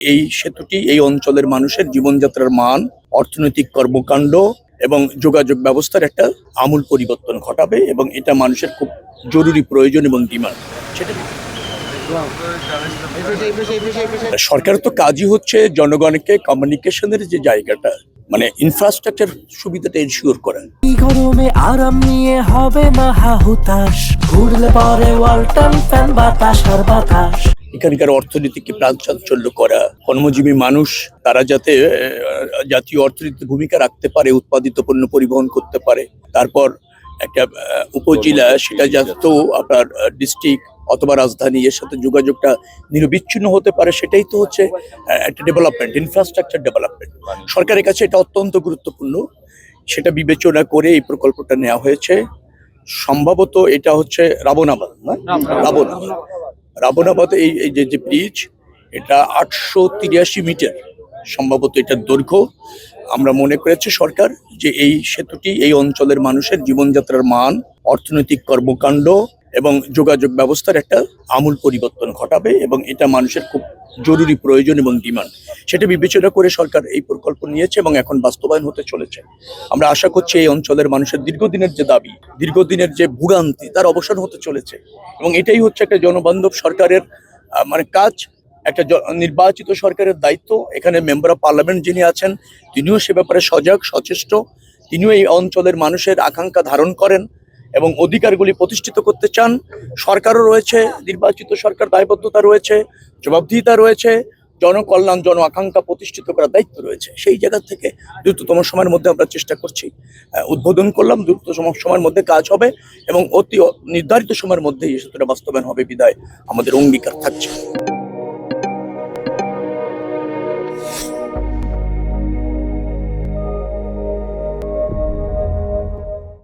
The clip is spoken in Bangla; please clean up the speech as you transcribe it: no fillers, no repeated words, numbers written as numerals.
এই সেতুটি এই অঞ্চলের মানুষের জীবনযাত্রার মান, অর্থনৈতিক কর্মকাণ্ড এবং যোগাযোগ ব্যবস্থার একটা আমূল পরিবর্তন ঘটাবে এবং এটা মানুষের খুব জরুরি প্রয়োজন এবং ডিমান্ড। সেটা সরকার তো কাজই হচ্ছে জনগণকে কমিউনিকেশনের যে জায়গাটা, মানে ইনফ্রাস্ট্রাকচার সুবিধাটা এনশিওর করা। গরমে আরাম নিয়ে হবে না হাহুতাশ, ঘুরলে পরে ওয়ালটন ফ্যান বাতাস আর বাতাস। এখানকার অর্থনীতিকে প্রাণচাঞ্চল্য করা, কর্মজীবী মানুষ তারা যাতে জাতীয় অর্থনীতিতে ভূমিকা রাখতে পারে, উৎপাদিত পণ্য পরিবহন করতে পারে, তারপর একটা উপজেলা সেটা যাতে আপনার ডিস্ট্রিক্ট অথবা রাজধানী এর সাথে যোগাযোগটা নিরবিচ্ছিন্ন হতে পারে, সেটাই তো হচ্ছে একটা ডেভেলপমেন্ট, ইনফ্রাস্ট্রাকচার ডেভেলপমেন্ট। সরকারের কাছে এটা অত্যন্ত গুরুত্বপূর্ণ, সেটা বিবেচনা করে এই প্রকল্পটা নেওয়া হয়েছে। সম্ভবত এটা হচ্ছে রাবণাবাদ, না রাবণাবাদে এই যে ব্রিজ, এটা 883 মিটার সম্ভবত এটার দৈর্ঘ্য। আমরা মনে করেছি সরকার যে এই সেতুটি এই অঞ্চলের মানুষের জীবনযাত্রার মান, অর্থনৈতিক কর্মকাণ্ড এবং যোগাযোগ ব্যবস্থার একটা আমূল পরিবর্তন ঘটাবে এবং এটা মানুষের খুব জরুরি প্রয়োজন এবং ডিমান্ড। সেটা বিবেচনা করে সরকার এই প্রকল্প নিয়েছে এবং এখন বাস্তবায়ন হতে চলেছে। আমরা আশা করছি এই অঞ্চলের মানুষের দীর্ঘদিনের যে দাবি, দীর্ঘদিনের যে ভোগান্তি, তার অবসান হতে চলেছে এবং এটাই হচ্ছে একটা জনবান্ধব সরকারের মানে কাজ, একটা নির্বাচিত সরকারের দায়িত্ব। এখানে মেম্বার অফ পার্লামেন্ট যিনি আছেন, তিনিও সে ব্যাপারে সজাগ, সচেষ্ট। তিনিও এই অঞ্চলের মানুষের আকাঙ্ক্ষা ধারণ করেন এবং অধিকারগুলি প্রতিষ্ঠিত করতে চান। সরকারও রয়েছে, নির্বাচিত সরকার দায়বদ্ধতা রয়েছে, জবাবদিহিতা রয়েছে, জনকল্যাণ, জন আকাঙ্ক্ষা প্রতিষ্ঠিত করার দায়িত্ব রয়েছে। সেই জায়গা থেকে দ্রুততম সময়ের মধ্যে আমরা চেষ্টা করছি, উদ্বোধন করলাম, দ্রুততম সময়ের মধ্যে কাজ হবে এবং অতি নির্ধারিত সময়ের মধ্যেই সেটা বাস্তবায়ন হবে বিধায় আমাদের অঙ্গীকার থাকছে।